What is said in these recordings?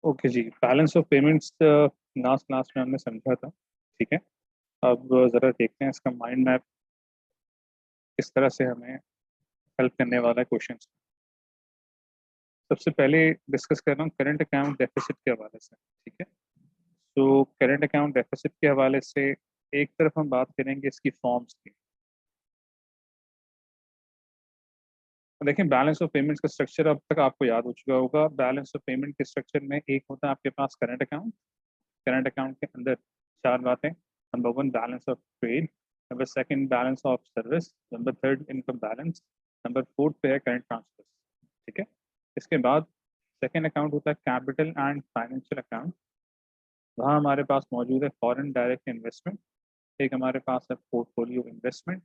Okay जी, balance of payments last class में हमने समझा था। ठीक है, अब ज़रा देखते हैं इसका माइंड मैप किस तरह से हमें हेल्प करने वाला है क्वेश्चन। सबसे पहले डिस्कस कर रहा हूँ करंट अकाउंट डेफिसिट के हवाले से। ठीक है, तो करंट अकाउंट डेफिसिट के हवाले से एक तरफ हम बात करेंगे इसकी फॉर्म्स की। देखें, बैलेंस ऑफ पेमेंट्स का स्ट्रक्चर अब तक आपको याद हो चुका होगा। बैलेंस ऑफ पेमेंट के स्ट्रक्चर में एक होता है आपके पास करंट अकाउंट। करंट अकाउंट के अंदर चार बातें। Number one, balance of trade. Number second, balance of service. Number third, income balance. Number fourth पे है करंट ट्रांसफर। ठीक है, इसके बाद सेकंड अकाउंट होता है कैपिटल एंड फाइनेंशियल अकाउंट। वहाँ हमारे पास मौजूद है फॉरेन डायरेक्ट इन्वेस्टमेंट। एक हमारे पास है पोर्टफोलियो इन्वेस्टमेंट।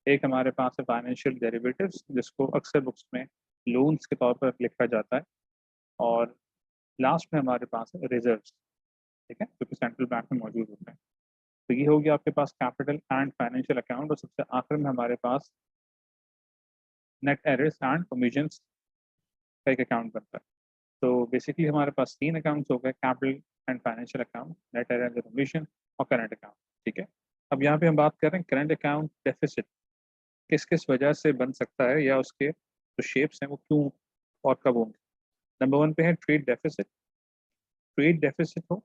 एक हमारे पास है फाइनेंशियल डेरिवेटिव्स, जिसको अक्सर बुक्स में लोन्स के तौर पर लिखा जाता है। और लास्ट में हमारे पास है रिजर्व्स। ठीक है, जो कि सेंट्रल बैंक में मौजूद होते हैं। तो ये हो गया आपके पास कैपिटल एंड फाइनेंशियल अकाउंट। और सबसे आखिर में हमारे पास नेट एरर्स एंड ओमिशंस का एक अकाउंट बनता है। तो बेसिकली हमारे पास तीन अकाउंट्स हो गए, capital and financial account, net errors and omission और करंट अकाउंट। ठीक है, अब यहाँ पे हम बात कर रहे हैं करंट अकाउंट डेफिसिट किस किस वजह से बन सकता है, या उसके जो शेप्स हैं वो क्यों और कब होंगे। नंबर वन पे है ट्रेड डेफिसिट। ट्रेड डेफिसिट हो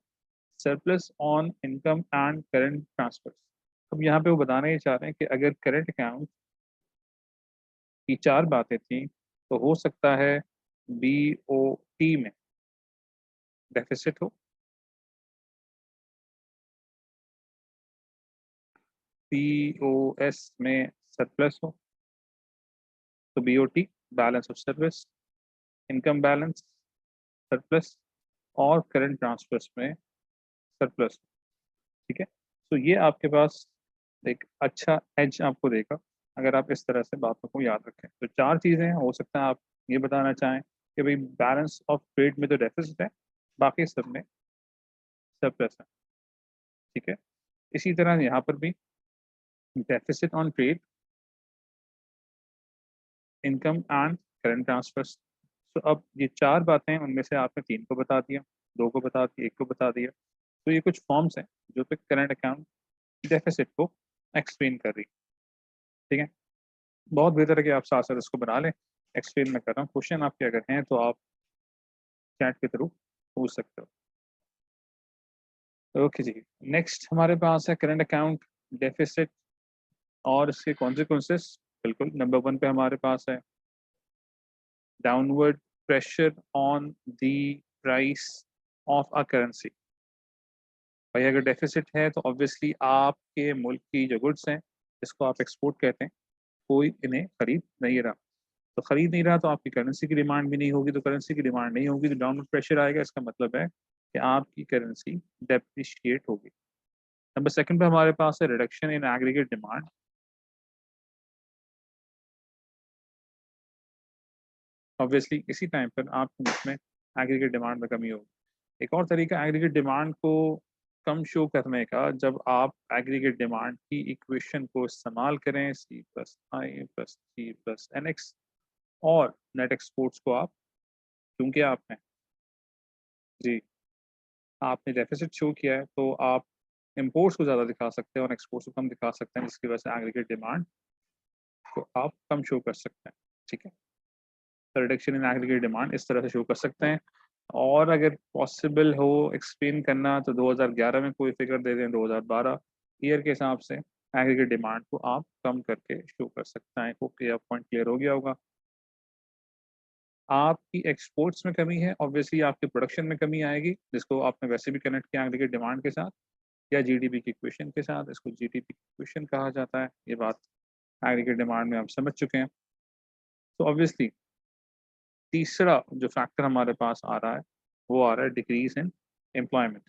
surplus on income and current transfer. अब यहाँ पे वो बताना ये चाह रहे हैं कि अगर करंट अकाउंट की चार बातें थी तो हो सकता है BOT में डेफिसिट हो, POS में सरप्लस हो। तो BOT balance of service, income balance surplus, और करंट ट्रांसफर्स में सरप्लस। ठीक है, तो ये आपके पास एक अच्छा एज आपको देगा अगर आप इस तरह से बातों को याद रखें। तो चार चीज़ें हैं, हो सकता है आप ये बताना चाहें कि भाई बैलेंस ऑफ ट्रेड में तो डेफिसिट है, बाकी सब में सरप्लस है। ठीक है, इसी तरह यहाँ पर भी deficit on trade, income and current transfers. तो अब ये चार बातें हैं, उनमें से आपने तीन को बता दिया, दो को बता दिया, एक को बता दिया। तो ये कुछ फॉर्म्स हैं जो कि करंट अकाउंट डेफिसिट को एक्सप्लेन कर रही है। ठीक है, बहुत बेहतर है कि आप साथ साथ इसको बना लें। एक्सप्लेन मैं कर रहा हूँ, क्वेश्चन आपके अगर हैं तो आप चैट के थ्रू पूछ सकते हो। ओके जी, नेक्स्ट हमारे पास है करंट अकाउंट डेफिसिट और इसके कॉन्सिक्वेंसेस। बिल्कुल, नंबर वन पे हमारे पास है downward pressure on the price of a currency. भाई अगर डेफिसिट है तो ऑब्वियसली आपके मुल्क की जो गुड्स हैं, जिसको आप एक्सपोर्ट कहते हैं, कोई इन्हें खरीद नहीं रहा। तो खरीद नहीं रहा तो आपकी करेंसी की डिमांड भी नहीं होगी। तो करेंसी की डिमांड नहीं होगी तो डाउनवर्ड प्रेशर आएगा। इसका मतलब है कि आपकी करेंसी डेप्रिशिएट होगी। नंबर सेकंड पे हमारे पास है reduction in aggregate demand. Obviously इसी टाइम पर आपके मुल्क में एग्रीगेट डिमांड में कमी होगी। एक और तरीका एग्रीगेट डिमांड को कम शो करने का, जब आप एग्रीगेट डिमांड की इक्वेशन को इस्तेमाल करें C+I+C+NX, और नेट एक्सपोर्ट्स को आप, क्योंकि आपने जी आपने डेफिसिट शो किया है तो आप इंपोर्ट्स को ज़्यादा दिखा सकते हैं और एक्सपोर्ट्स को कम दिखा सकते हैं, जिसकी वजह से एग्रीगेट डिमांड को आप कम शो कर सकते हैं। ठीक है, तो रिडक्शन इन एग्रीगेट डिमांड इस तरह से शो कर सकते हैं। और अगर पॉसिबल हो एक्सप्लेन करना तो 2011 में कोई फिगर दे दें, 2012 ईयर के हिसाब से एग्रीगेट डिमांड को आप कम करके शो कर सकते हैं। ओके, अब पॉइंट क्लियर हो गया होगा। आपकी एक्सपोर्ट्स में कमी है, ऑब्वियसली आपके प्रोडक्शन में कमी आएगी, जिसको आपने वैसे भी कनेक्ट किया एग्रीगेट डिमांड के साथ या जीडीपी की इक्वेशन के साथ। इसको जीडीपी की इक्वेशन कहा जाता है। ये बात एग्रीगेट डिमांड में आप समझ चुके हैं। तो ऑब्वियसली तीसरा जो फैक्टर हमारे पास आ रहा है वो आ रहा है डिक्रीज इन एम्प्लॉयमेंट।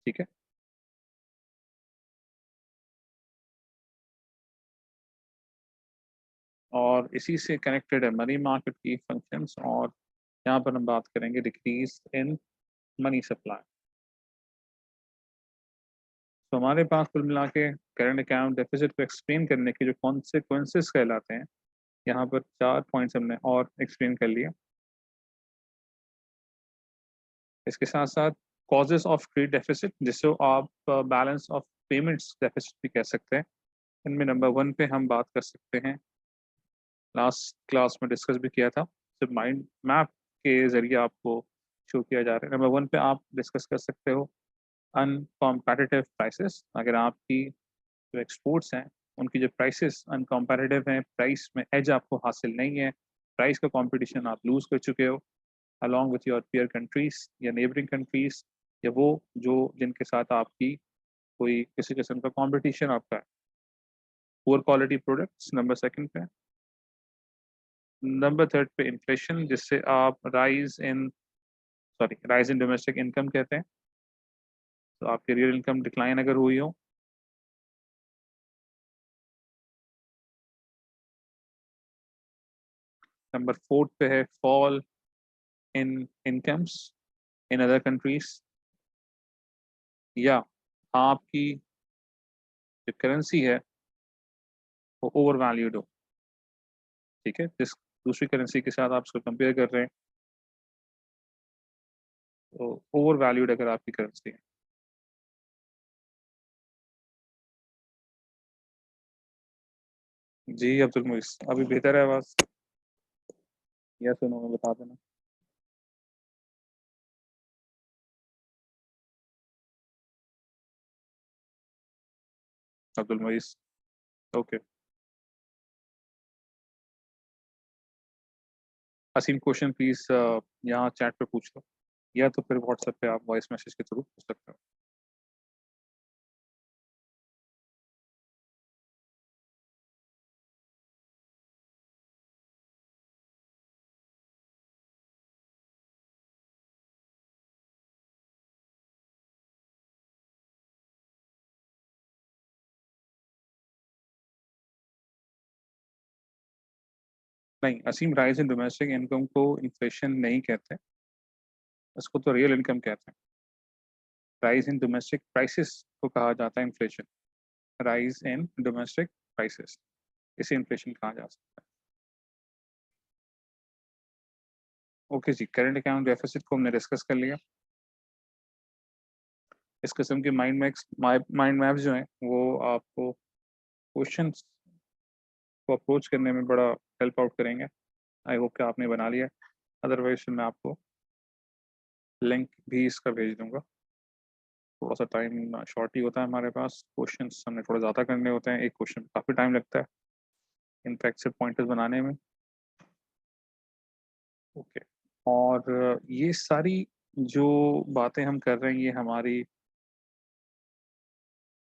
ठीक है, और इसी से कनेक्टेड है मनी मार्केट की फंक्शंस। और यहाँ पर हम बात करेंगे डिक्रीज इन मनी सप्लाई। तो हमारे पास कुल मिला के करंट अकाउंट डेफिसिट को एक्सप्लेन करने के जो कॉन्सिक्वेंसेस कहलाते हैं, यहाँ पर चार पॉइंट्स हमने और एक्सप्लेन कर लिया। इसके साथ साथ कॉजेज ऑफ ट्रेड डेफिसिट, जिसको आप बैलेंस ऑफ पेमेंट्स डेफिसिट भी कह सकते हैं। इनमें नंबर 1 पे हम बात कर सकते हैं, लास्ट क्लास में डिस्कस भी किया था, सिर्फ माइंड मैप के जरिए आपको शो किया जा रहा है। नंबर 1 पे आप डिस्कस कर सकते हो अनकॉम्पिटिटिव प्राइसेस। अगर आपकी जो एक्सपोर्ट्स हैं उनकी जो प्राइसेस अनकॉम्पिटिटिव हैं, प्राइस में एज आपको हासिल नहीं है, प्राइस का कंपटीशन आप लूज कर चुके हो along with your peer countries या नेबरिंग कंट्रीज, या वो जो जिनके साथ आपकी कोई किसी किस्म का कंपटीशन आपका है। पुअर क्वालिटी प्रोडक्ट्स नंबर 2 पे। नंबर 3 पे इन्फ्लेशन, जिससे आप राइज इन डोमेस्टिक इनकम कहते हैं। तो आपकी रियल इनकम डिक्लाइन अगर हुई हो। नंबर 4 पे है fall in incomes in other countries, या आपकी जो करेंसी है वो ओवर वैल्यूड हो। ठीक है, जिस दूसरी करेंसी के साथ आप उसको कंपेयर कर रहे हैं तो ओवर वैल्यूड अगर आपकी करेंसी है। जी अब्दुल मुइस, अभी बेहतर है आवाज? या सुनो मैं बता देना। Abdul Muis, okay. Asim question please यहाँ चैट पे पूछ लो, या तो फिर व्हाट्सएप पे आप वॉइस मैसेज के थ्रू पूछ सकते हो। नहीं, असीम राइज इन डोमेस्टिक इनकम को इन्फ्लेशन नहीं कहते, इसको तो रियल इनकम कहते हैं। राइज इन डोमेस्टिक प्राइसेस को कहा जाता है inflation. Rise in domestic prices, इसे इन्फ्लेशन कहा जा सकता है। ओके जी, करंट अकाउंट डेफिसिट को हमने डिस्कस कर लिया। इस किस्म के माइंड मैप्स जो हैं वो आपको क्वेश्चंस को अप्रोच करने में बड़ा हेल्प आउट करेंगे। आई होप कि आपने बना लिया, अदरवाइज मैं आपको लिंक भी इसका भेज दूंगा। थोड़ा सा टाइम शॉर्ट ही होता है हमारे पास, क्वेश्चंस हमने थोड़ा ज़्यादा करने होते हैं, एक क्वेश्चन काफ़ी टाइम लगता है इनफैक्ट सिर्फ पॉइंटर्स बनाने में। ओके, और ये सारी जो बातें हम कर रहे हैं ये हमारी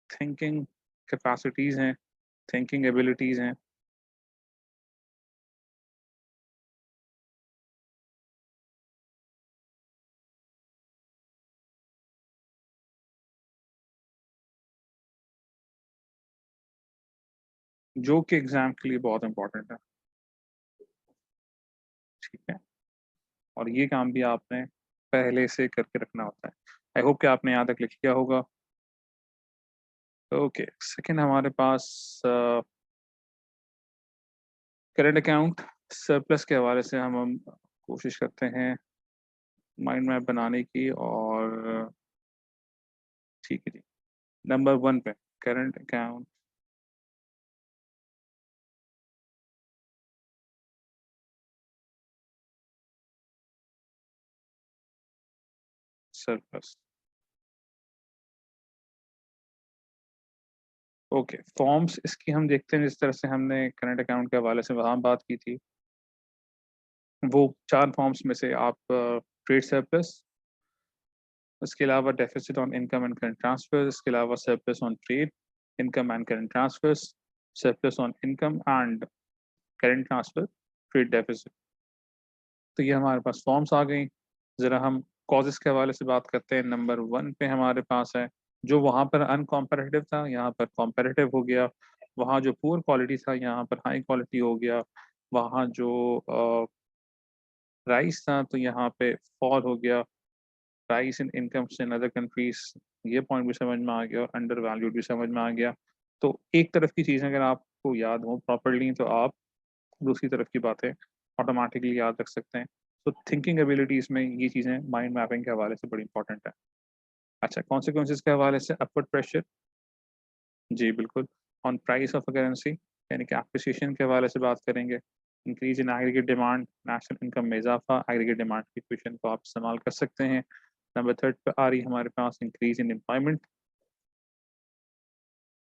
थिंकिंग कैपेसिटीज़ हैं, थिंकिंग एबिलिटीज़ हैं। जो कि एग्ज़ाम के लिए बहुत इंपॉर्टेंट है। ठीक है, और ये काम भी आपने पहले से करके रखना होता है। आई होप कि आपने यहाँ तक लिख लिया होगा। ओके, सेकंड हमारे पास करंट अकाउंट सरप्लस के हवाले से हम कोशिश करते हैं माइंड मैप बनाने की, और ठीक है जी। नंबर 1 पे current account surplus. Okay, forms इसकी हम देखते हैं, जिस तरह से हमने करंट अकाउंट के हवाले से वहाँ बात की थी, वो 4 फॉर्म्स में से आप ट्रेड सरप्लस, उसके अलावा deficit on income and current transfer, इसके अलावा surplus on trade income and current transfers, surplus on income and current transfer trade deficit. तो ये हमारे पास फॉर्म्स आ गई। ज़रा हम कॉजेस के हवाले से बात करते हैं। नंबर 1 पे हमारे पास है, जो वहाँ पर अनकॉम्पेटिटिव था यहाँ पर कॉम्पेटिटिव हो गया, वहाँ जो पुअर क्वालिटी था यहाँ पर हाई क्वालिटी हो गया, वहाँ जो प्राइस था तो यहाँ पे फॉल हो गया, price in incomes in other countries, ये पॉइंट भी समझ में आ गया, और अंडर वैल्यूड भी समझ में आ गया। तो एक तरफ की चीज़ अगर आपको याद हो प्रॉपरली तो आप दूसरी तरफ की बातें ऑटोमेटिकली याद रख सकते हैं। तो थिंकिंग एबिलिटीज़ में ये चीज़ें माइंड मैपिंग के हवाले से बड़ी इंपॉर्टेंट है। अच्छा, कॉन्सिक्वेंसेस के हवाले से अपवर्ड प्रेशर, जी बिल्कुल। On price of a currency, यानी कि एप्रिसिएशन के हवाले से बात करेंगे। Increase in aggregate demand, national income में इजाफा, एग्रीगेट डिमांड की इक्वेशन को आप इस्तेमाल कर सकते हैं। नंबर थर्ड पे आ रही हमारे पास increase in employment,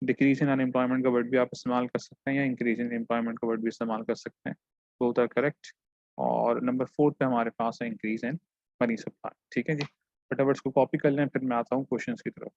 decrease in unemployment का वर्ड भी आप इस्तेमाल कर सकते हैं या इंक्रीज इन एम्प्लॉयमेंट का वर्ड भी इस्तेमाल कर सकते हैं, बोथ आर करेक्ट। और नंबर फोर्थ पे हमारे पास है इंक्रीज इन मनी सप्लाई। ठीक है जी, फटाफट इसको कॉपी कर लें, फिर मैं आता हूँ क्वेश्चन की तरफ।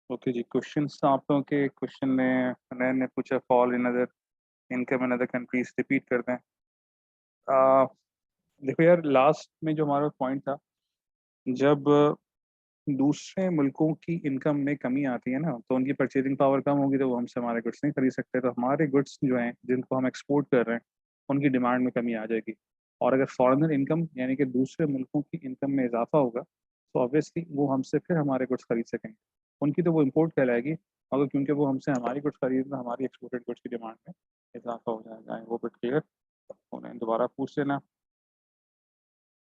ओके जी, क्वेश्चंस आप लोगों के क्वेश्चन में नए ने पूछा fall in other income in other countries, repeat कर दें। आ, देखो यार, लास्ट में जो हमारा पॉइंट था, जब दूसरे मुल्कों की इनकम में कमी आती है ना, तो उनकी परचेजिंग पावर कम होगी, तो वो हमसे हमारे गुड्स नहीं खरीद सकते, तो हमारे गुड्स जो हैं जिनको हम एक्सपोर्ट कर रहे हैं उनकी डिमांड में कमी आ जाएगी। और अगर फॉरेनर इनकम यानी कि दूसरे मुल्कों की इनकम में इजाफा होगा, तो ऑब्वियसली वो हमसे फिर हमारे गुड्स खरीद सकेंगे। उनकी तो वो इम्पोर्ट कहलाएगी, मगर क्योंकि वो हमसे हमारी गुड्स खरीद रहे हैं, हमारी एक्सपोर्टेड गुड्स की डिमांड में इजाफा हो जाएगा। वो बिट क्लियर, उन्हें दोबारा पूछ लेना।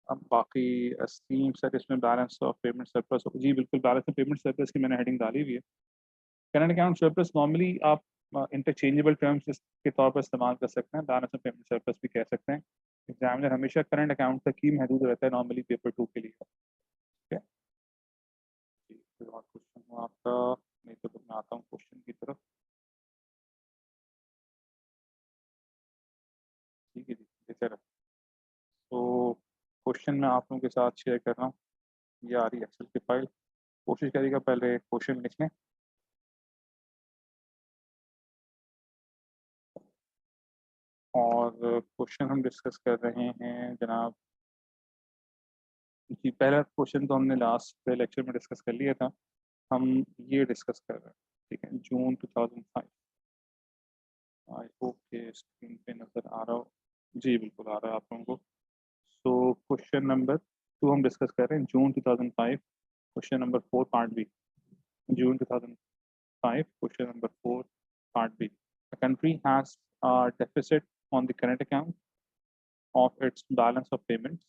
अब बाकी स्कीम सर, इसमें बैलेंस ऑफ पेमेंट सरप्लस, जी बिल्कुल, बैलेंस ऑफ पेमेंट सरप्लस की मैंने हेडिंग डाली हुई है। करंट अकाउंट सरप्लस नॉर्मली आप इंटरचेंजेबल टर्म्स के तौर पर इस्तेमाल कर सकते हैं, बैलेंस ऑफ पेमेंट सरप्लस भी कह सकते हैं। एग्जामिनर हमेशा करंट अकाउंट तक ही महदूद रहता है नॉर्मली पेपर 2 के लिए। ठीक है जी, फिर और क्वेश्चन हो आपका? नहीं तो फिर मैं आता हूँ क्वेश्चन की तरफ। ठीक है जी, देते रहो। तो क्वेश्चन मैं आप लोगों के साथ शेयर कर रहा हूँ, ये आ रही है एक्सेल की फाइल। कोशिश करिएगा पहले क्वेश्चन लिख लें। और क्वेश्चन हम डिस्कस कर रहे हैं जनाब, जी पहला क्वेश्चन तो हमने लास्ट लेक्चर में डिस्कस कर लिया था। हम ये डिस्कस कर रहे हैं, ठीक है, जून 2005। आई होप के स्क्रीन पे नज़र आ रहा हो। जी बिल्कुल आ रहा है आप लोगों को। सो क्वेश्चन नंबर 2 हम डिस्कस कर रहे हैं, June 2005, question number 4 part B. June 2005, question number 4 part B. A country has a deficit on the current account of its balance of payments.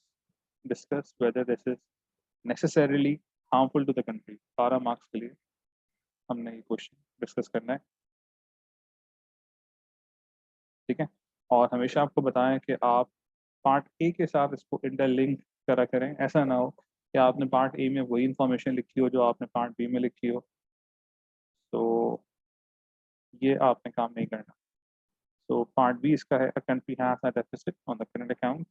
Discuss whether this is necessarily harmful to the country. 12 marks के लिए हमने ये question discuss करना है, ठीक है। और हमेशा आपको बताएं कि आप पार्ट ए के साथ इसको इंटरलिंक करा करें। ऐसा ना हो कि आपने पार्ट ए में वही इंफॉर्मेशन लिखी हो जो आपने पार्ट बी में लिखी हो, तो ये आपने काम नहीं करना। तो पार्ट बी इसका है, a country has a deficit on the current account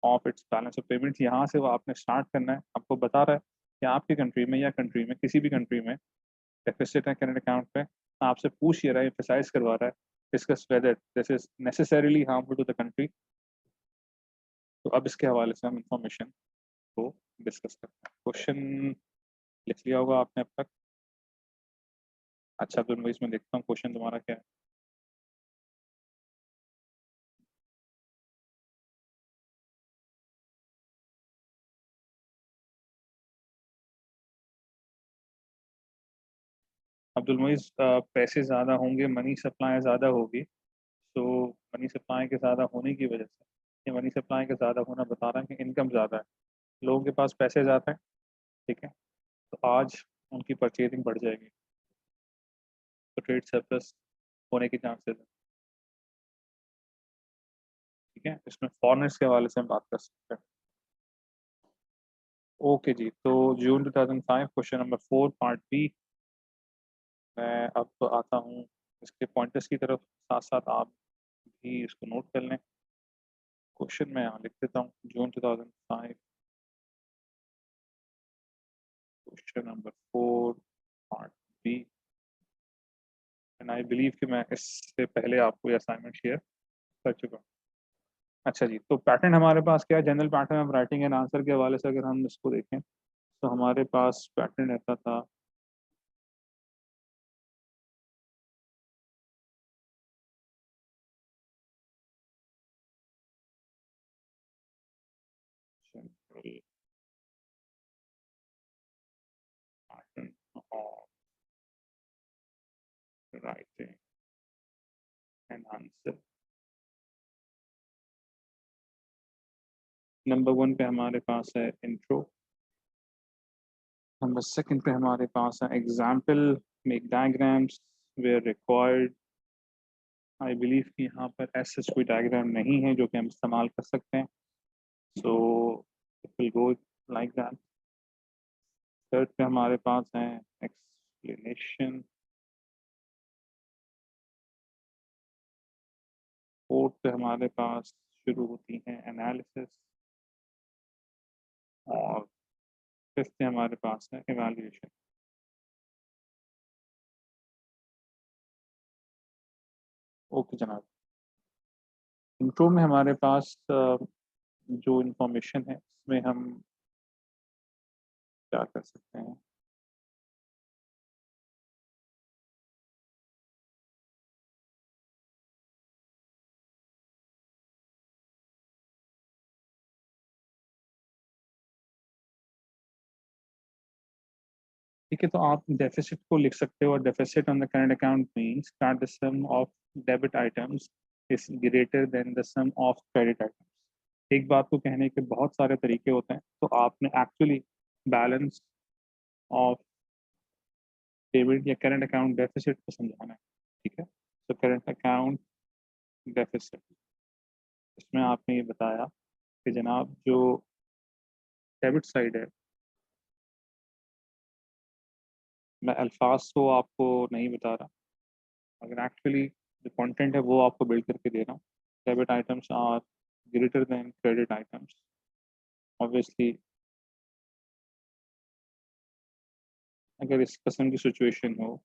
of its balance of payments. यहाँ से वो आपने स्टार्ट करना है। आपको बता रहा है कि आपकी कंट्री में या कंट्री में किसी भी कंट्री में डेफिसिट है करंट अकाउंट पे, आपसे पूछ ये रहा है, एम्फसाइज करवा रहा है, discuss whether this is necessarily harmful to the country. तो अब इसके हवाले से हम इंफॉर्मेशन को डिस्कस करते हैं। क्वेश्चन लिख लिया होगा आपने अब तक। अच्छा अब्दुल मुईस, में देखता हूँ क्वेश्चन तुम्हारा क्या है। अब्दुल मुईस, पैसे ज़्यादा होंगे, मनी सप्लाई ज़्यादा होगी। तो मनी सप्लाई के ज़्यादा होने की वजह से, ये मनी सप्लाई का ज़्यादा होना बता रहा है कि इनकम ज़्यादा है, लोगों के पास पैसे ज़्यादा हैं, ठीक है। तो आज उनकी परचेजिंग बढ़ जाएगी, तो ट्रेड सरप्लस होने के चांसेस हैं, ठीक है। इसमें फॉरेनर्स के हवाले से हम बात कर सकते हैं। ओके जी, तो जून 2005, क्वेश्चन नंबर 4 पार्ट बी। मैं अब आता हूँ इसके पॉइंटर्स की तरफ, साथ साथ आप भी इसको नोट कर लें। क्वेश्चन मैं यहाँ लिख देता हूँ, June 2005, question number 4 part B. And I believe कि मैं इससे पहले आपको ये असाइनमेंट शेयर कर चुका हूँ। अच्छा जी, तो पैटर्न हमारे पास क्या है, general pattern of writing and answer के हवाले से अगर हम इसको देखें तो हमारे पास पैटर्न रहता था, general pattern of writing and answer. Number 1 पे हमारे पास है इंट्रो, नंबर 2 पे हमारे पास है example, make diagrams where required. I believe कि यहाँ पर ऐसा कोई डायग्राम नहीं है जो कि हम इस्तेमाल कर सकते हैं, so it will go like that. Third पे हमारे पास है एक्सप्लेनेशन। फोर्थ पे हमारे पास शुरू होती है एनालिसिस, और फिफ्थ पे हमारे पास है इवैल्यूएशन। ओके जनाब, इंट्रो में हमारे पास जो इंफॉर्मेशन है इसमें हम क्या कर सकते हैं। ठीक है, तो आप डेफिसिट को लिख सकते हो, और deficit on the current account means that the sum of debit items is greater than the sum of credit items. एक बात को कहने के बहुत सारे तरीके होते हैं, तो आपने एक्चुअली बैलेंस ऑफ डेबिट या करंट अकाउंट डेफिसिट को समझाना है, ठीक है। तो करंट अकाउंट डेफिसिट, इसमें आपने ये बताया कि जनाब जो डेबिट साइड है, मैं अल्फाज तो आपको नहीं बता रहा, अगर एक्चुअली जो कंटेंट है वो आपको बिल्ड करके दे रहा हूँ। Debit items are greater than credit items. Obviously अगर इस किस्म की सिचुएशन हो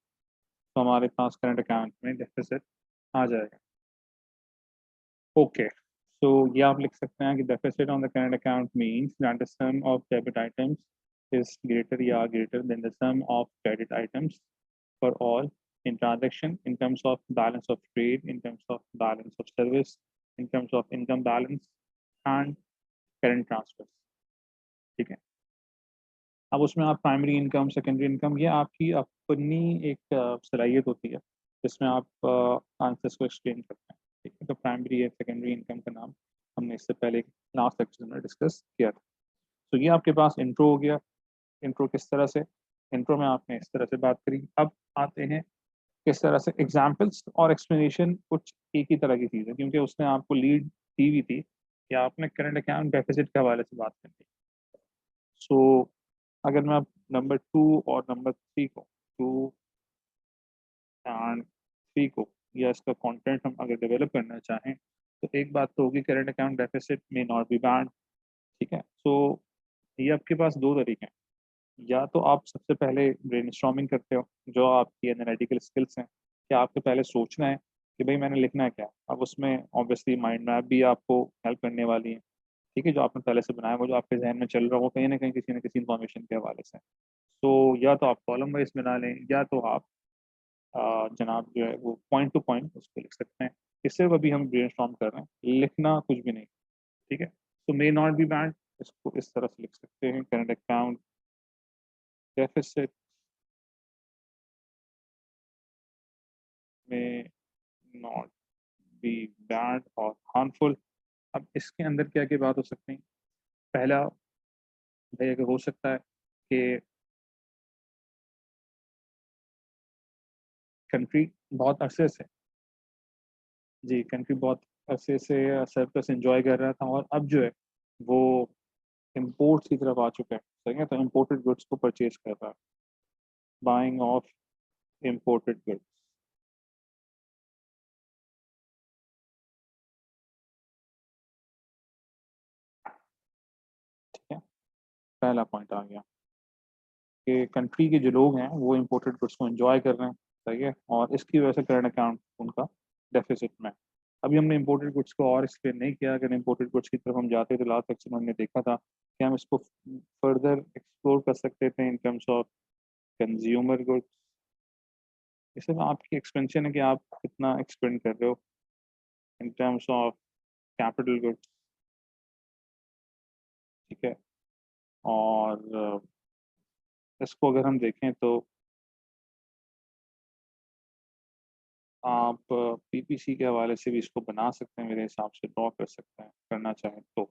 तो हमारे पास करंट अकाउंट में डेफिसिट आ जाएगा। ओके, सो ये आप लिख सकते हैं कि deficit on the current account means that the sum of debit items is greater या greater than the sum of credit items for all in transaction in terms of balance of trade, in terms of balance of service, in terms of income balance and current transfers. ठीक है, अब उसमें आप primary income, secondary income, ये आपकी अपनी एक सलाहियत होती है जिसमें आप आंसर्स को एक्सप्लेन करते हैं। ठीक है, तो प्राइमरी है, सेकेंडरी इनकम का नाम हमने इससे पहले लास्ट लेक्चर में डिस्कस किया था। तो ये आपके पास इंट्रो हो गया। इंट्रो किस तरह से, इंट्रो में आपने इस तरह से बात करी। अब आते हैं किस तरह से एग्जाम्पल्स और एक्सप्लेनेशन कुछ एक ही तरह की चीज़ है, क्योंकि उसने आपको लीड दी हुई थी कि आपने करंट अकाउंट डेफिसिट के हवाले से बात करनी। सो अगर मैं अब नंबर 2 और नंबर 3 को, 2 एंड 3 को, या इसका कंटेंट हम अगर डेवलप करना चाहें तो एक बात तो होगी करंट अकाउंट डेफिसिट में नॉट बी बैंड। ठीक है, सो ये आपके पास दो तरीके हैं। या तो आप सबसे पहले ब्रेनस्टॉर्मिंग करते हो, जो आपकी एनालिटिकल स्किल्स हैं, कि आपको पहले सोचना है कि भाई मैंने लिखना है क्या। अब उसमें ऑब्वियसली माइंड मैप भी आपको हेल्प करने वाली है। ठीक है, जो आपने पहले से बनाया, वो जो आपके जहन में चल रहा हो कहीं ना कहीं किसी न किसी इन्फॉर्मेशन के हवाले से। तो या तो आप कॉलम वाइज बना लें, या तो आप जनाब जो है वो पॉइंट टू पॉइंट उसको लिख सकते हैं। इससे अभी हम ब्रेनस्टॉर्म कर रहे हैं, लिखना कुछ भी नहीं। ठीक है, तो मे नॉट बी बैंड, इसको इस तरह से लिख सकते हैं, करंट अकाउंट डेफिसिट में नॉट बी बैड और हार्मफुल। अब इसके अंदर क्या क्या बात हो सकती है। पहला भाई अगर हो सकता है कि कंट्री बहुत अरसे से, जी कंट्री बहुत अरसे से सरप्लस एंजॉय कर रहा था, और अब जो है वो इम्पोर्ट्स की तरफ आ चुका है। सही है, तो इम्पोर्टेड गुड्स को परचेज कर रहा है, बाइंग ऑफ इम्पोर्टेड गुड्स। ठीक है, पहला पॉइंट आ गया कि कंट्री के जो लोग हैं वो इम्पोर्टेड गुड्स को एंजॉय कर रहे हैं। सही है, और इसकी वजह से करंट अकाउंट उनका डेफिसिट में। अभी हमने इम्पोर्टेड गुड्स को और एक्सप्लेन नहीं किया। अगर इम्पोर्टेड गुड्स की तरफ हम जाते तो लास्ट सेक्शन में हमने देखा था कि हम इसको फर्दर एक्सप्लोर कर सकते थे in terms of consumer goods. इसमें आपकी एक्सपेंशन है कि आप कितना एक्सपेंड कर रहे हो in terms of capital goods. ठीक है, और इसको अगर हम देखें तो आप पीपीसी के हवाले से भी इसको बना सकते हैं, मेरे हिसाब से ड्रॉ कर सकते हैं करना चाहें तो।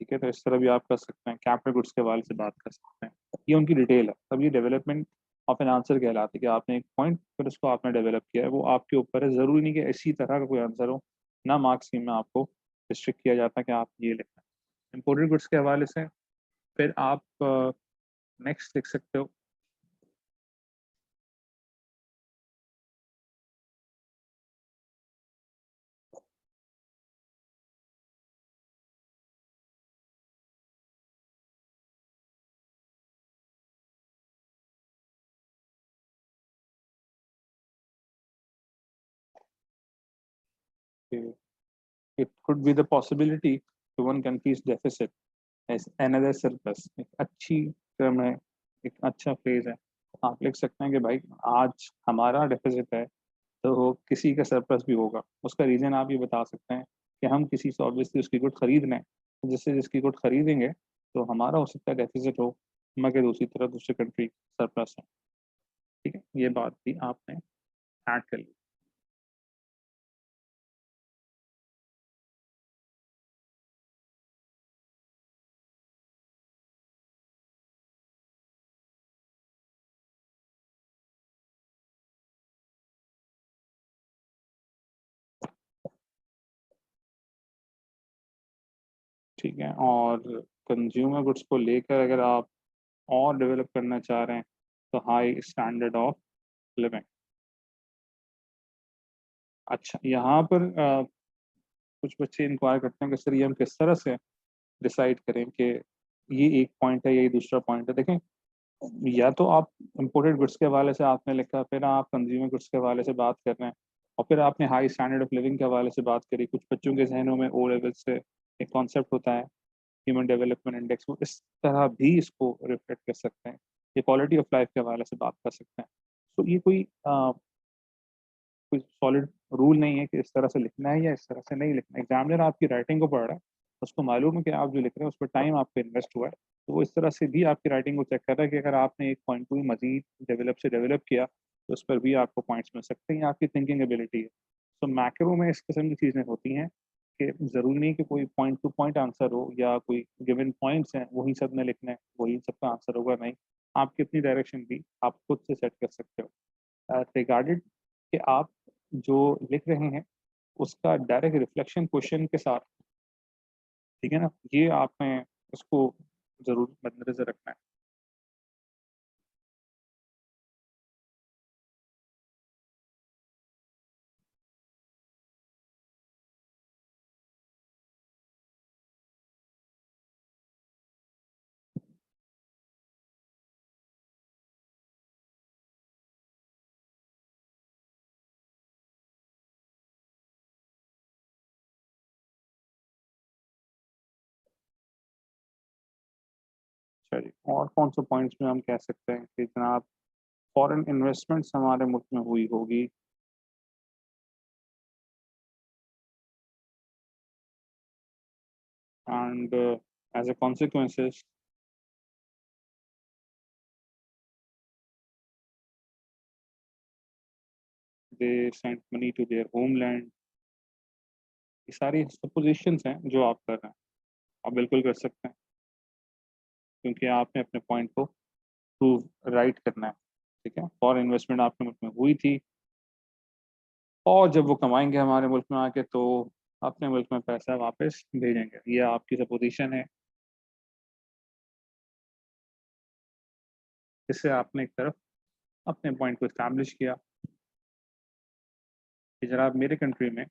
ठीक है, तो इस तरह भी आप कर सकते हैं, कैपिटल गुड्स के हवाले से बात कर सकते हैं। ये उनकी डिटेल है। तब ये डेवलपमेंट ऑफ एन आंसर कहलाती है कि आपने एक पॉइंट पर उसको आपने डेवलप किया है, वो आपके ऊपर है। ज़रूरी नहीं कि इसी तरह का कोई आंसर हो, ना मार्क्स स्कीम में आपको रिस्ट्रिक्ट किया जाता है कि आप ये लिखना है। इम्पोर्टेड गुड्स के हवाले से फिर आप नेक्स्ट लिख सकते हो, it could be the possibility to one country's deficit as another surplus. एक अच्छी टर्म है, एक अच्छा फ्रेज है। आप लिख सकते हैं कि भाई आज हमारा डेफिसिट है, तो किसी का सरप्लस भी होगा। उसका रीज़न आप ये बता सकते हैं कि हम किसी से ऑब्वियसली उसकी गुड खरीद रहे हैं, तो जिससे जिसकी गुड खरीदेंगे तो हमारा हो सकता है डेफिसिट हो, मगर दूसरी तरफ दूसरी कंट्री सरप्लस है। ठीक है, ये बात भी आपने ऐड कर ली। ठीक है, और कंज्यूमर गुड्स को लेकर अगर आप और डेवलप करना चाह रहे हैं तो हाई स्टैंडर्ड ऑफ लिविंग। अच्छा, यहाँ पर कुछ बच्चे इंक्वायर करते हैं कि सर ये हम किस तरह से डिसाइड करें कि ये एक पॉइंट है, ये दूसरा पॉइंट है। देखें, या तो आप इम्पोर्टेड गुड्स के हवाले से आपने लिखा, फिर आप कंज्यूमर गुड्स के हवाले से बात कर रहे हैं, और फिर आपने हाई स्टैंडर्ड ऑफ लिविंग के हवाले से बात करी। कुछ बच्चों के जहनों में ओ लेवल से एक कॉन्सेप्ट होता है ह्यूमन डेवलपमेंट इंडेक्स, वो इस तरह भी इसको रिफ्लेक्ट कर सकते हैं, ये क्वालिटी ऑफ लाइफ के हवाले से बात कर सकते हैं। तो ये कोई सॉलिड रूल नहीं है कि इस तरह से लिखना है या इस तरह से नहीं लिखना है। एग्जामिनर आपकी राइटिंग को पढ़ रहा है, उसको मालूम है कि आप जो लिख रहे हैं उस पर टाइम आपका इन्वेस्ट हुआ है, तो वो इस तरह से भी आपकी राइटिंग को चेक कर रहा है कि अगर आपने एक पॉइंट को भी मजीद डेवलप किया तो उस पर भी आपको पॉइंट्स मिल सकते हैं, आपकी थिंकिंग एबिलिटी है। तो मैक्रो में इस किस्म की चीज़ें होती हैं कि ज़रूरी नहीं कि कोई पॉइंट टू पॉइंट आंसर हो या कोई गिवन पॉइंट्स हैं वही सब ने लिखना है वही सबका आंसर होगा, नहीं। आप कितनी डायरेक्शन भी आप खुद से सेट कर सकते हो रिगार्डेड कि आप जो लिख रहे हैं उसका डायरेक्ट रिफ्लेक्शन क्वेश्चन के साथ, ठीक है ना, ये आपने उसको जरूर मद्देनजर रखना है। चलिए, और कौन से पॉइंट्स में हम कह सकते हैं कि जनाब फॉरेन इन्वेस्टमेंट्स हमारे मुल्क में हुई होगी and as a consequences they sent money to their homeland. ये सारी सपोजिशंस हैं जो आप कर रहे हैं, आप बिल्कुल कर सकते हैं क्योंकि आपने अपने पॉइंट को प्रूव राइट करना है। ठीक है, फॉरेन इन्वेस्टमेंट आपके मुल्क में हुई थी और जब वो कमाएंगे हमारे मुल्क में आके तो अपने मुल्क में पैसा वापस भेजेंगे, ये आपकी सपोजिशन है। इससे आपने एक तरफ अपने पॉइंट को इस्टेब्लिश किया कि जनाब मेरे कंट्री में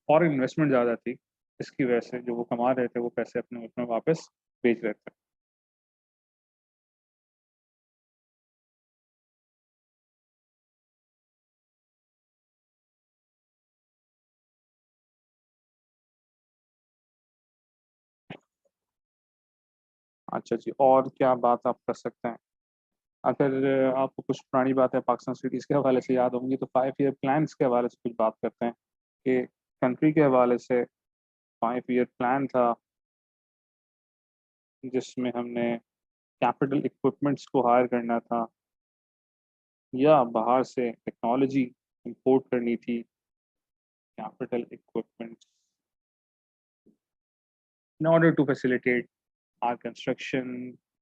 फॉरेन इन्वेस्टमेंट ज़्यादा थी, इसकी वजह से जो वो कमा रहे थे वो पैसे अपने मुल्क में वापस भेज रहे थे। अच्छा जी, और क्या बात आप कर सकते हैं? अगर आपको कुछ पुरानी बातें पाकिस्तान सिटीज़ के हवाले से याद होंगी तो 5 ईयर प्लान्स के हवाले से कुछ बात करते हैं कि कंट्री के हवाले से 5 ईयर प्लान था जिसमें हमने कैपिटल इक्विपमेंट्स को हायर करना था या बाहर से टेक्नोलॉजी इंपोर्ट करनी थी। Capital equipments in order to facilitate our construction,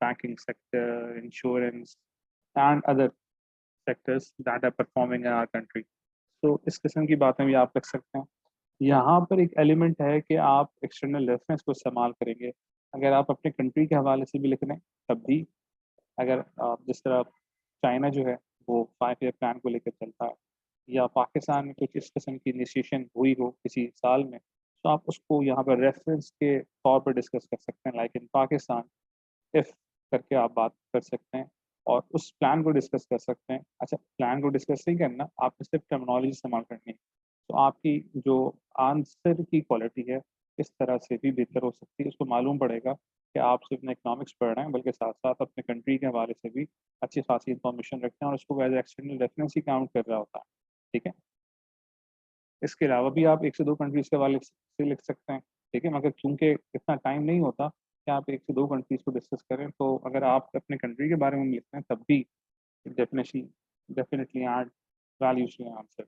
banking sector, insurance, and other sectors that are performing in our country. तो इस किस्म की बातें भी आप रख सकते हैं। यहाँ पर एक एलिमेंट है कि आप एक्सटर्नल रेफरेंस को इस्तेमाल करेंगे। अगर आप अपने कंट्री के हवाले से भी लिख रहे हैं तब भी, अगर आप जिस तरह चाइना जो है वो 5 ईयर प्लान को लेकर चलता है या पाकिस्तान में कुछ इस किस्म की इनिशिएशन हुई हो किसी साल में, तो आप उसको यहाँ पर रेफरेंस के तौर पर डिस्कस कर सकते हैं, लाइक इन पाकिस्तान इफ करके आप बात कर सकते हैं और उस प्लान को डिस्कस कर सकते हैं। अच्छा, प्लान को डिस्कस नहीं करना, आपने सिर्फ टर्मिनोलॉजी इस्तेमाल करनी है, तो आपकी जो आंसर की क्वालिटी है इस तरह से भी बेहतर हो सकती है। उसको मालूम पड़ेगा कि आप सिर्फ इकोनॉमिक्स पढ़ रहे हैं बल्कि साथ साथ अपने कंट्री के हवाले से भी अच्छी खासी इंफॉर्मेशन रखते हैं और उसको एज एक्सटर्नल रेफरेंस ही काउंट कर रहा होता है। ठीक है, इसके अलावा भी आप 1 से 2 कंट्रीज के हवाले से लिख सकते हैं। ठीक है, मगर चूंकि इतना टाइम नहीं होता कि आप 1 से 2 कंट्रीज को डिस्कस करें, तो अगर आप अपने कंट्री के बारे में लिखते हैं तब भी definitely definitely add values to answer.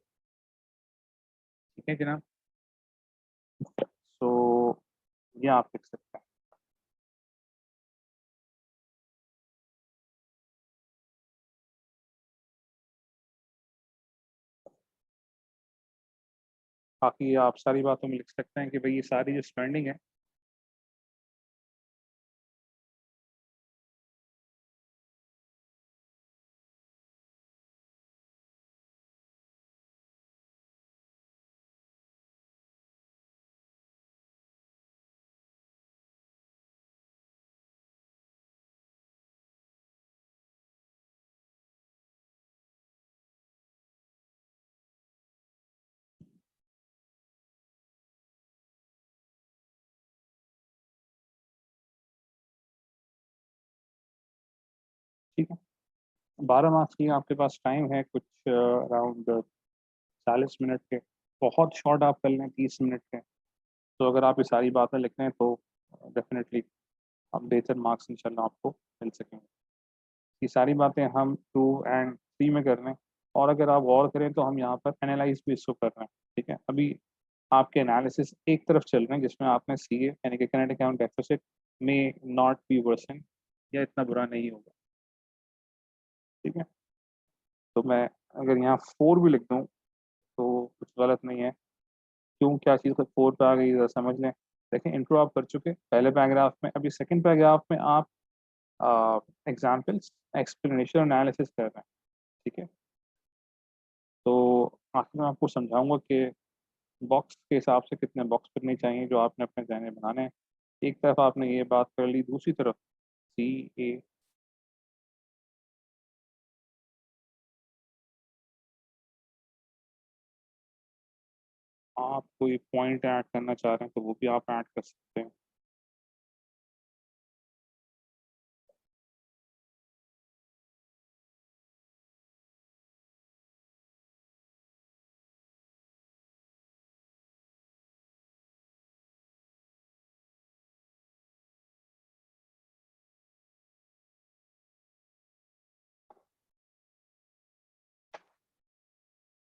ठीक है जनाब, सो ये आप लिख सकते हैं। बाकी आप सारी बातों में लिख सकते हैं कि भाई ये सारी जो स्पेंडिंग है ठीक है, 12 मार्क्स की आपके पास टाइम है कुछ अराउंड 40 मिनट के। बहुत शॉर्ट आप कर लें 30 मिनट के। तो अगर आप ये सारी बातें लिख लें तो डेफिनेटली आप बेहतर मार्क्स इंशाल्लाह आपको मिल सकेंगे। ये सारी बातें हम 2 एंड 3 में कर रहे हैं, और अगर आप गौर करें तो हम यहाँ पर एनालाइज भी इसको कर रहे हैं। ठीक है, अभी आपके एनालिसिस एक तरफ चल रहे हैं जिसमें आपने सी ए यानी कि करेंट अकाउंट डेफिसिट में नॉट बी वर्सन, या इतना बुरा नहीं होगा। ठीक है, तो मैं अगर यहाँ 4 भी लिख दूँ तो कुछ गलत नहीं है। क्यों क्या चीज़ 4 पे आ गई ज़रा समझ लें। देखें, इंट्रो आप कर चुके पहले पैराग्राफ में, अभी सेकंड पैराग्राफ में आप एग्जाम्पल्स, एक्सप्लेनेशन, एनालिसिस कर रहे हैं। ठीक है, तो आखिर में आपको समझाऊंगा कि बॉक्स के हिसाब से कितने बॉक्स करने चाहिए जो आपने अपने जहन में बनाने हैं। एक तरफ आपने ये बात कर ली, दूसरी तरफ सी ए। आप कोई पॉइंट ऐड करना चाह रहे हैं तो वो भी आप ऐड कर सकते हैं।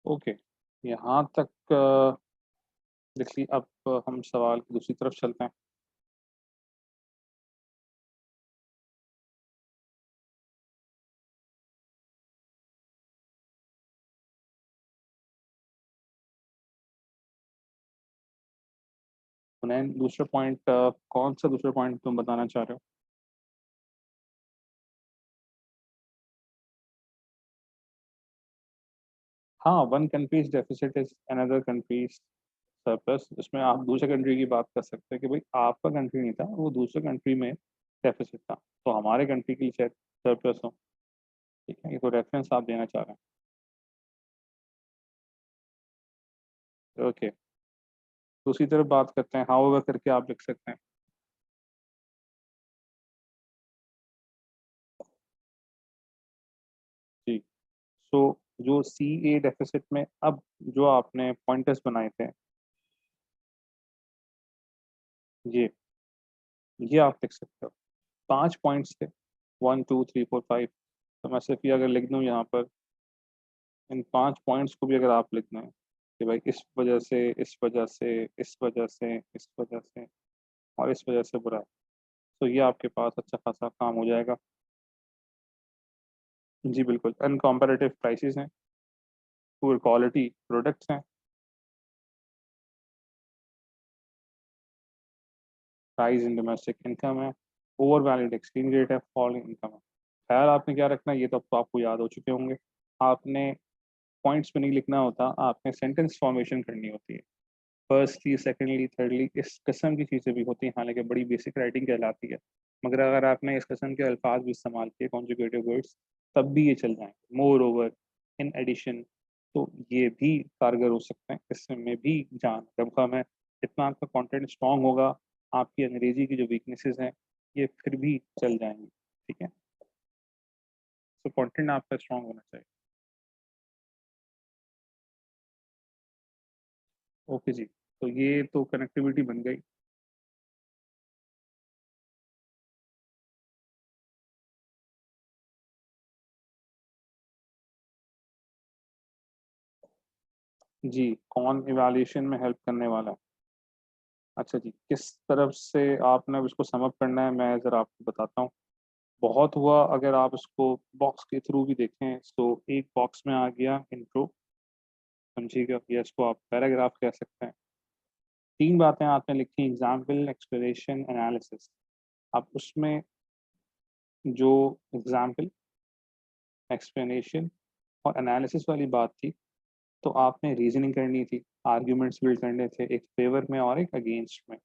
ओके, यहाँ तक देखिए, अब हम सवाल की दूसरी तरफ चलते हैं। उन्हें दूसरा पॉइंट, कौन सा दूसरा पॉइंट तुम बताना चाह रहे हो? हाँ, one country's deficit is another countries surplus. इसमें आप दूसरे कंट्री की बात कर सकते हैं कि भाई आपका कंट्री नहीं था, वो दूसरे कंट्री में डेफिसिट था, तो हमारे कंट्री के लिए शायद सरप्लस हो। ठीक है, ये तो रेफरेंस आप देना चाह रहे हैं। ओके, दूसरी तरफ बात करते हैं, हाउ एवर करके आप लिख सकते हैं। जी, सो जो सी ए डेफिसिट में अब जो आपने पॉइंटर्स बनाए थे, ये आप लिख सकते हो। 5 पॉइंट्स थे, 1 2 3 4 5। तो मैं सिर्फ ये अगर लिख दूँ यहाँ पर, इन 5 पॉइंट्स को भी अगर आप लिख दें कि भाई इस वजह से, इस वजह से, इस वजह से, इस वजह से, और इस वजह से बुरा है, तो ये आपके पास अच्छा खासा काम हो जाएगा। जी बिल्कुल, अनकॉम्पेरेटिव प्राइसेस हैं, पुअर क्वालिटी प्रोडक्ट्स हैं, राइज इन डोमेस्टिक इनकम है, ओवर वैलिड एक्सचेंज रेट है, फॉल इन इनकम है। ख्याल आपने क्या रखना है, ये तो अब तो आपको याद हो चुके होंगे। आपने पॉइंट्स पे नहीं लिखना होता, आपने सेंटेंस फॉर्मेशन करनी होती है। फर्स्टली, सेकेंडली, थर्डली, इस किस्म की चीज़ें भी होती हैं, हालांकि बड़ी बेसिक राइटिंग कहलाती है। मगर अगर आपने इस किस्म के अल्फाज भी इस्तेमाल किए, कॉन्जुगेटिव वर्ड्स, तब भी ये चल जाएंगे। मोर ओवर, इन एडिशन, तो ये भी कारगर हो सकते हैं, इसमें भी जान दमखम है। जितना आपका कंटेंट स्ट्रांग होगा, आपकी अंग्रेजी की जो वीकनेसेस हैं ये फिर भी चल जाएंगी। ठीक है, तो कंटेंट आपका स्ट्रांग होना चाहिए। ओके जी, तो ये तो कनेक्टिविटी बन गई। जी, कौन इवैल्यूएशन में हेल्प करने वाला है? अच्छा जी, किस तरफ से आपने अब इसको समअप करना है, मैं ज़रा आपको बताता हूँ। बहुत हुआ अगर आप इसको बॉक्स के थ्रू भी देखें, तो एक बॉक्स में आ गया इंट्रो, समझिएगा, या इसको आप पैराग्राफ कह सकते हैं। 3 बातें आपने लिखी, एग्जाम्पल, एक्सप्लेनेशन, एनालिसिस। आप उसमें जो एग्जाम्पल, एक्सप्लेनेशन और एनालिसिस वाली बात थी, तो आपने रीजनिंग करनी थी, आर्ग्यूमेंट्स बिल्ड करने थे, एक फेवर में और एक अगेंस्ट में।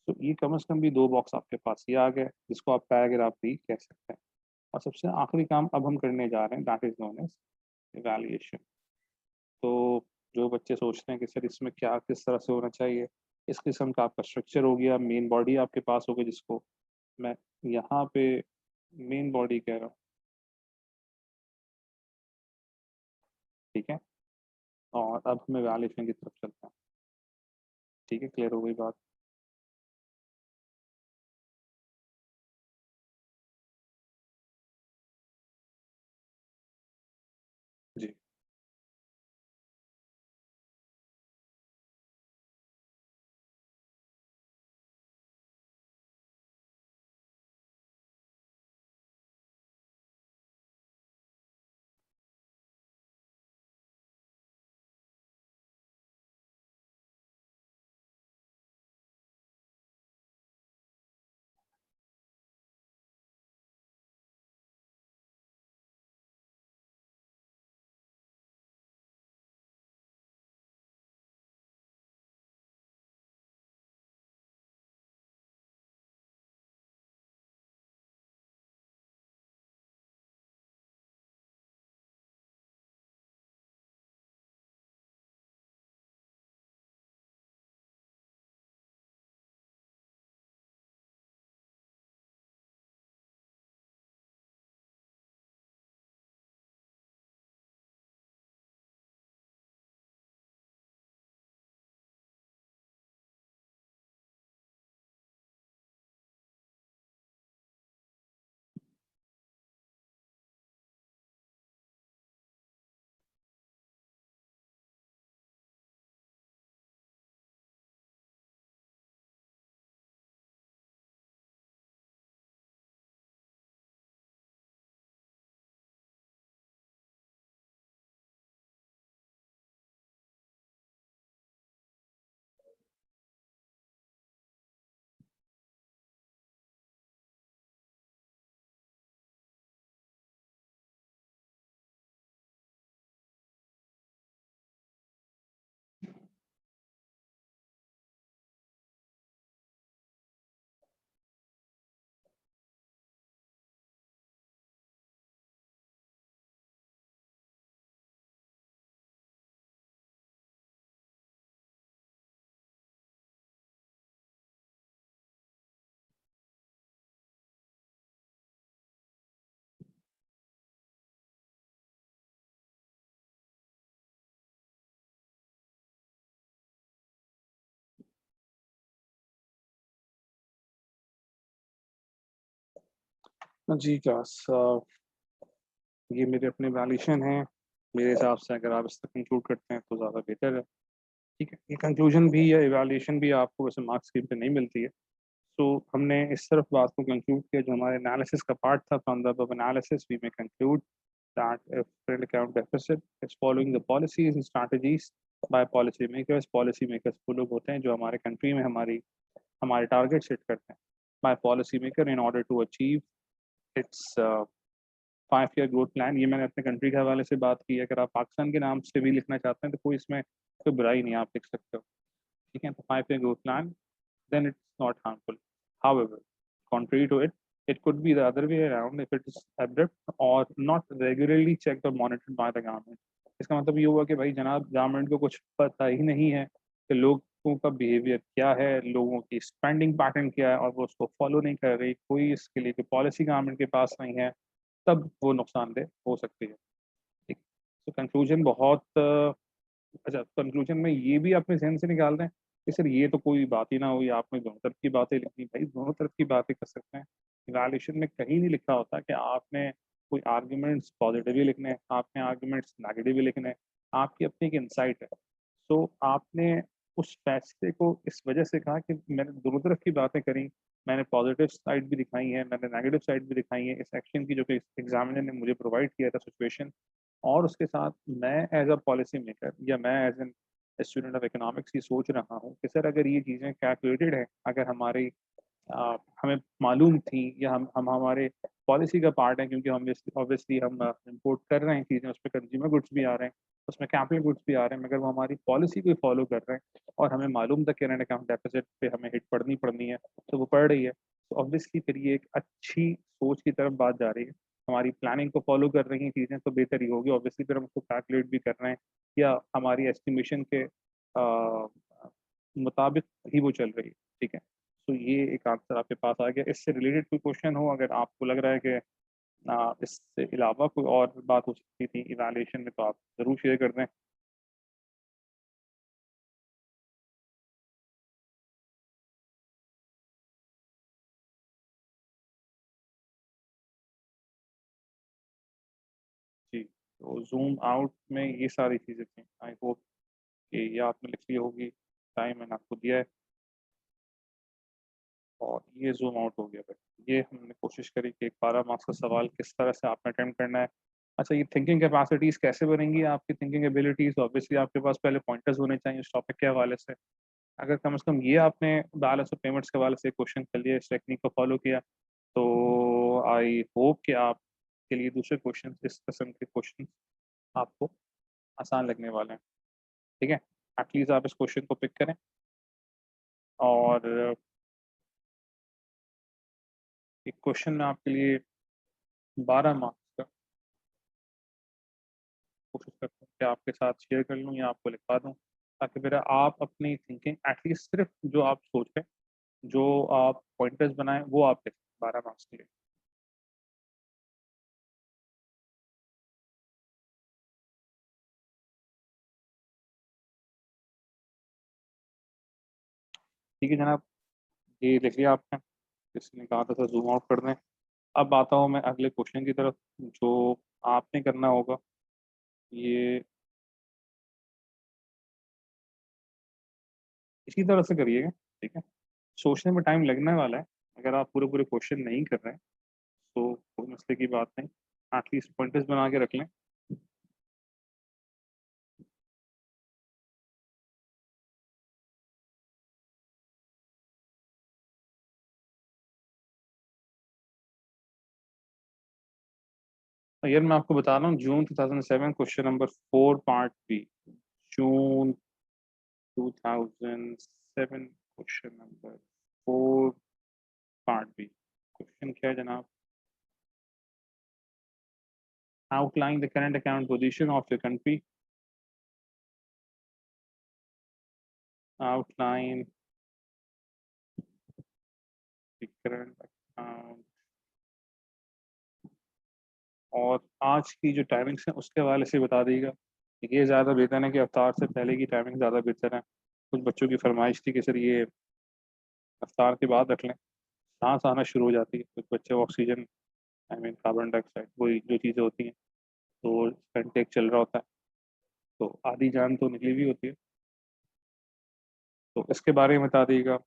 तो ये कम से कम भी 2 बॉक्स आपके पास ये आ गए, जिसको आप पैराग्राफ भी कह सकते हैं। और सबसे आखिरी काम अब हम करने जा रहे हैं, that is known as evaluation. तो जो बच्चे सोचते हैं कि सर इसमें क्या किस तरह से होना चाहिए, इस किस्म का आपका स्ट्रक्चर हो गया, मेन बॉडी आपके पास हो गई, जिसको मैं यहाँ पे मेन बॉडी कह रहा हूँ। ठीक है, और अब हमें वैल्यूएशन की तरफ चलते हैं। ठीक है, क्लियर हो गई बात? जी। जी क्या ये मेरे अपने वैल्यूएशन है। मेरे हिसाब से अगर आप इससे कंक्लूड करते हैं तो ज़्यादा बेटर है। ठीक है, ये कंक्लूजन भी या इवैल्यूएशन भी आपको वैसे मार्क्स स्कीम पे नहीं मिलती है। तो हमने इस तरफ बात को कंक्लूड किया जो हमारे एनालिसिस का पार्ट था। From the above analysis we may conclude that if current account deficit is following the policies and strategies by policy makers, policy makers वो लोग होते हैं जो हमारे कंट्री में हमारे टारगेट सेट करते हैं by policy maker in order to achieve its 5 year growth plan. ये मैंने अपने कंट्री के हवाले से बात की है। अगर आप पाकिस्तान के नाम से भी लिखना चाहते हैं तो कोई इसमें कोई बुराई नहीं है, आप लिख सकते हो। ठीक है, तो 5 year growth plan, then it's not harmful. However, contrary to it, it could be the other way around if it is abrupt or not regularly checked or monitored by the government. इसका मतलब ये हुआ कि भाई जनाब government को कुछ पता ही नहीं है कि लोगों का बिहेवियर क्या है, लोगों की स्पेंडिंग पैटर्न क्या है, और वो उसको फॉलो नहीं कर रही, कोई इसके लिए कोई पॉलिसी गवर्नमेंट के पास नहीं है, तब वो नुकसानदेह हो सकती है। ठीक, तो कंक्लूजन बहुत अच्छा, कंक्लूजन में ये भी अपने जहन से निकाल दें कि सर ये तो कोई बात ही ना हुई, आपने दोनों तरफ की बातें लिखी। भाई दोनों तरफ की बातें कर सकते हैं। इवैल्यूएशन में कहीं नहीं लिखा होता कि आपने कोई आर्ग्यूमेंट्स पॉजिटिव लिखने हैं, आपने आर्ग्यूमेंट्स नेगेटिव लिखने हैं। आपकी अपनी एक इंसाइट है। तो आपने उस फैसले को इस वजह से कहा कि मैंने दोनों तरफ की बातें करी, मैंने पॉजिटिव साइड भी दिखाई है, मैंने नेगेटिव साइड भी दिखाई है इस एक्शन की जो कि एग्जामिनर ने मुझे प्रोवाइड किया था सिचुएशन। और उसके साथ मैं एज अ पॉलिसी मेकर या मैं as an student of economics ये सोच रहा हूँ कि सर अगर ये चीज़ें कैलकुलेटेड है, अगर हमें मालूम थी या हम हमारे पॉलिसी का पार्ट है, क्योंकि हम ऑब्वियसली हम इम्पोर्ट कर रहे हैं चीज़ें, उसमें कंज्यूमर गुड्स भी आ रहे हैं, उसमें कैपिटल गुड्स भी आ रहे हैं, मगर वो हमारी पॉलिसी को फॉलो कर रहे हैं और हमें मालूम था करेंट अकाउंट डेफिसिट पे हमें हिट पड़नी पड़नी है, तो वो पड़ रही है। तो ऑब्वियसली फिर ये एक अच्छी सोच की तरफ बात जा रही है। हमारी प्लानिंग को फॉलो कर रही हैं चीज़ें तो बेहतर ही होगी। ऑब्वियसली फिर हम उसको कैलकुलेट भी कर रहे हैं या हमारी एस्टिमेशन के मुताबिक ही वो चल रही है। ठीक है, तो ये एक आंसर आपके पास आ गया। इससे रिलेटेड कोई क्वेश्चन हो अगर आपको लग रहा है कि इससे अलावा कोई और बात हो सकती थी इवैल्यूएशन में, तो आप ज़रूर शेयर कर दें। जी, तो ज़ूम आउट में ये सारी चीज़ें थी। आई होप कि ये आपने लिख ली होगी। टाइम मैंने आपको दिया है और ये ज़ूम आउट हो गया भाई। ये हमने कोशिश करी कि एक 12 मार्क्स का सवाल किस तरह से आपने अटेम्प्ट करना है। अच्छा, ये थिंकिंग कैपेसिटीज़ कैसे बनेंगी आपकी थिंकिंग एबिलिटीज़? ऑब्वियसली आपके पास पहले पॉइंटर्स होने चाहिए उस टॉपिक के हवाले से। अगर कम से कम ये आपने बैलेंस ऑफ पेमेंट्स के हवाले से क्वेश्चन कर लिया, इस टेक्निक को फॉलो किया, तो आई होप कि आपके लिए दूसरे क्वेश्चन, इस किस्म के क्वेश्चन आपको आसान लगने वाले हैं। ठीक है, एटलीस्ट आप इस क्वेश्चन को पिक करें और एक क्वेश्चन में आपके लिए 12 मार्क्स का कोशिश करता हूँ कि आपके साथ शेयर कर लूँ या आपको लिखवा दूँ, ताकि मेरा आप अपनी थिंकिंग एटलीस्ट सिर्फ जो आप सोच रहे हैं, जो आप पॉइंटर्स बनाएं, वो आप लिखें 12 मार्क्स के लिए। ठीक है जनाब, ये लिख लिया आपने, जिसने कहा था जूम आउट कर दें। अब आता हूँ मैं अगले क्वेश्चन की तरफ। जो आपने करना होगा, ये इसी तरह से करिएगा। ठीक है, सोचने में टाइम लगने वाला है। अगर आप पूरे पूरे क्वेश्चन नहीं कर रहे हैं तो कोई मसले की बात नहीं, एटलीस्ट पॉइंटर्स बना के रख लें। तो यार मैं आपको बता रहा हूँ, June 2007 question number 4 part B. June 2007 question number 4 part B. Question क्या है जनाब? Outline the current account position of the country. Outline the current account, और आज की जो टाइमिंग्स हैं उसके हवाले से बता दीजिएगा। ये ज़्यादा बेहतर है कि अवतार से पहले की टाइमिंग ज़्यादा बेहतर है। कुछ बच्चों की फरमाइश थी कि सर ये अवतार के बाद रख लें, सांस आना शुरू हो जाती है, कुछ बच्चे oxygen, I mean carbon dioxide, वही जो चीज़ें होती हैं, तो कंटेक चल रहा होता है, तो आधी जान तो निकली हुई होती है। तो इसके बारे में बता दीजिएगा।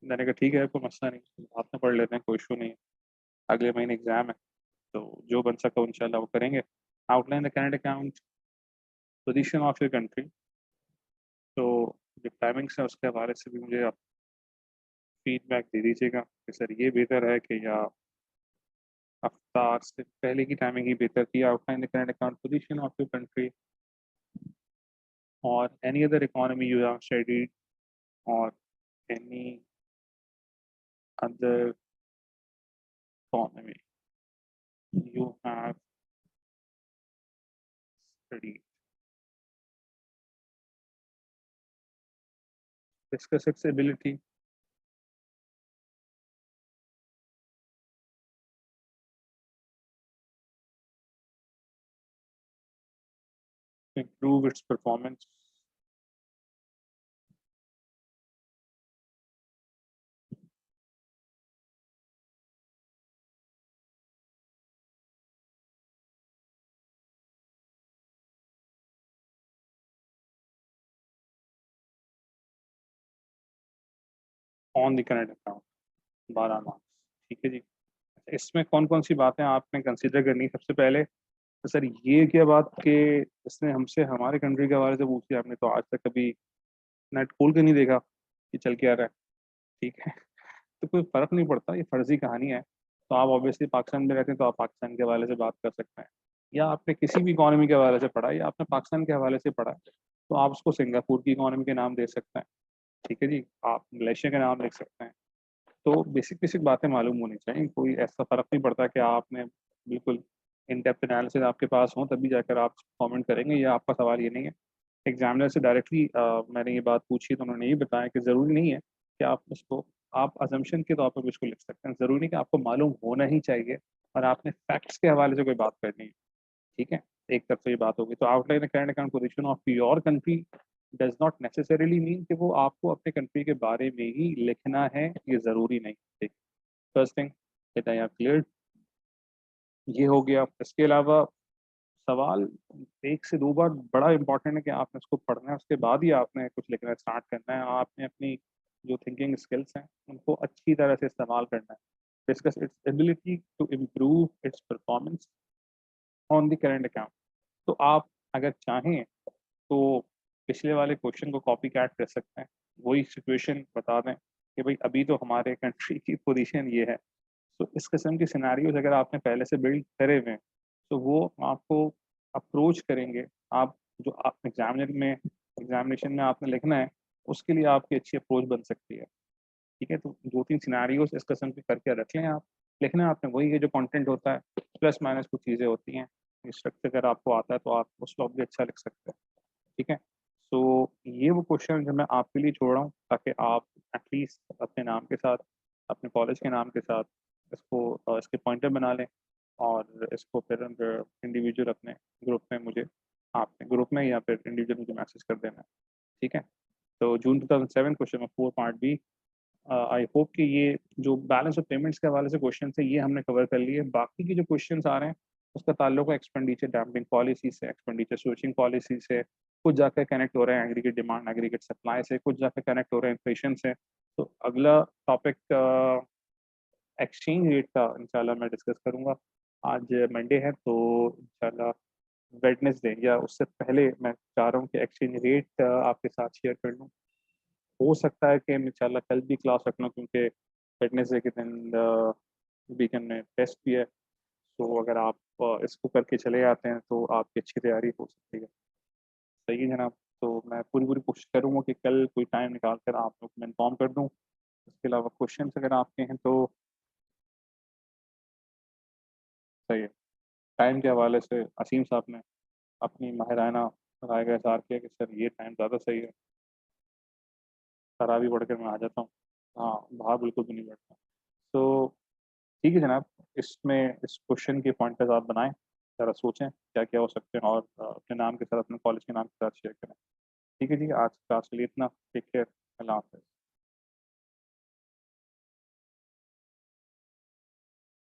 मैंने कहा ठीक है, कोई मसला नहीं, हाथ में पढ़ लेते हैं, कोई इशू नहीं है। अगले महीने एग्जाम है, तो जो बन सका इंशाल्लाह वो करेंगे। Outline the current account position of your country. तो जो टाइमिंग्स है उसके हवाले से भी मुझे आप फीडबैक दे दीजिएगा कि सर ये बेहतर है कि या अफ्तार से पहले की टाइमिंग ही बेहतर थी। Outline the current account position of your country और any other economy you have studied, और any other economy you have studied. Discuss its ability to improve its performance on the current account। 12 marks, ठीक है जी। इसमें कौन कौन सी बातें आपने consider करनी है? सबसे पहले तो सर ये क्या बात कि इसने हमसे हमारे कंट्री के हवाले से पूछी, आपने तो आज तक कभी नेट खोल के नहीं देखा कि चल क्या रहा है। ठीक है, तो कोई फर्क नहीं पड़ता, ये फर्जी कहानी है। तो आप ऑब्वियसली पाकिस्तान में रहते हैं, तो आप पाकिस्तान के हवाले से बात कर सकते हैं, या आपने किसी भी इकोनॉमी के हवाले से पढ़ा है, या आपने पाकिस्तान के हवाले से पढ़ा है, तो आप उसको सिंगापुर की इकोनॉमी के नाम दे सकते हैं। ठीक है जी, आप मलेशिया के नाम लिख सकते हैं। तो बेसिक बेसिक बातें मालूम होनी चाहिए, कोई ऐसा फ़र्क नहीं पड़ता कि आपने बिल्कुल इन डेप्थ एनालिसिस आपके पास हो तभी जाकर आप कमेंट करेंगे, या आपका सवाल ये नहीं है। एग्जामिनर से डायरेक्टली मैंने ये बात पूछी तो उन्होंने ये बताया कि ज़रूरी नहीं है कि आप इसको, आप अजम्पशन के तौर पर भी इसको लिख सकते हैं, ज़रूरी नहीं कि आपको मालूम होना ही चाहिए और आपने फैक्ट्स के हवाले से कोई बात करनी है, ठीक है, एक तरफ से ये बात होगी। तो outline current account position of your country does not necessarily mean कि वो आपको अपने कंट्री के बारे में ही लिखना है, ये ज़रूरी नहीं। ठीक, first thing that I have cleared, ये हो गया। इसके अलावा सवाल एक से दो बार बड़ा इंपॉर्टेंट है कि आपने उसको पढ़ना है, उसके बाद ही आपने कुछ लिखना स्टार्ट करना है। आपने अपनी जो थिंकिंग स्किल्स हैं उनको अच्छी तरह से इस्तेमाल करना है। Discuss its ability to improve its performance on the current account. तो आप अगर चाहें तो पिछले वाले क्वेश्चन को कॉपी कैट कर सकते हैं, वही सिचुएशन बता दें कि भाई अभी तो हमारे कंट्री की पोजीशन ये है। तो इस किस्म के सिनेरियोज अगर आपने पहले से बिल्ड करे हुए हैं तो वो आपको अप्रोच करेंगे। आप जो आप एग्जामिनेशन में आपने लिखना है उसके लिए आपकी अच्छी अप्रोच बन सकती है। ठीक है, तो दो तीन सिनेरियोज इस किस्म के करके रख लें आप। लिखना आपने वही है जो कंटेंट होता है, प्लस माइनस कुछ चीज़ें होती हैं। स्ट्रक्चर अगर आपको आता है तो आप उसको भी अच्छा लिख सकते हैं। ठीक है, सो ये वो क्वेश्चन जो मैं आपके लिए छोड़ रहा हूँ ताकि आप एटलीस्ट अपने नाम के साथ, अपने कॉलेज के नाम के साथ इसको इसके पॉइंटर बना लें और इसको फिर इंडिविजुअल अपने ग्रुप में मुझे, आपने ग्रुप में या फिर इंडिविजुअल मुझे मैसेज कर देना है। ठीक है, तो June 2007 question number 4 part B. I hope कि ये जो बैलेंस ऑफ पेमेंट्स के हवाले से क्वेश्चन है ये हमने कवर कर लिए। बाकी के जो क्वेश्चन आ रहे हैं उसका ताल्लुक है एक्सपेंडिचर डैम्पिंग पॉलिसी से, एक्सपेंडिचर स्विचिंग पॉलिसी से, कुछ जाकर कनेक्ट हो रहे हैं एग्रीगेट डिमांड एग्रीगेट सप्लाई से, कुछ जाकर कनेक्ट हो रहे हैं इन्फ्लेशन से। तो अगला टॉपिक एक्सचेंज रेट का इंशाल्लाह मैं डिस्कस करूंगा। आज मंडे है तो इंशाल्लाह वेडनेसडे या उससे पहले मैं चाह रहा हूँ कि एक्सचेंज रेट आपके साथ शेयर कर लूँ। हो सकता है कि इंशाल्लाह कल भी क्लास रख लूँ क्योंकि वेडनेसडे के दिन वीकेंड में टेस्ट भी है। तो अगर आप इसको करके चले आते हैं तो आपकी अच्छी तैयारी हो सकती है। सही है जनाब, तो मैं पूरी पूरी कोशिश करूँगा कि कल कोई टाइम निकाल कर आप लोग मैं इन्फॉर्म कर दूँ। इसके अलावा क्वेश्चन अगर आपके हैं तो सही है। टाइम के हवाले से असीम साहब ने अपनी माहिराना राय का इज़हार किया कि सर ये टाइम ज़्यादा सही है, तरावी पढ़ कर मैं आ जाता हूँ। हाँ, बाहर बिल्कुल भी नहीं बैठता। तो ठीक है जनाब, इसमें इस क्वेश्चन के पॉइंटर्स आप बनाएँ, ज़रा सोचें क्या क्या हो सकते हैं और अपने नाम के साथ अपने कॉलेज के नाम के साथ शेयर करें। ठीक है जी, आज क्लास के लिए इतना। टेक केयर, अल्लाह हाफ़िज़।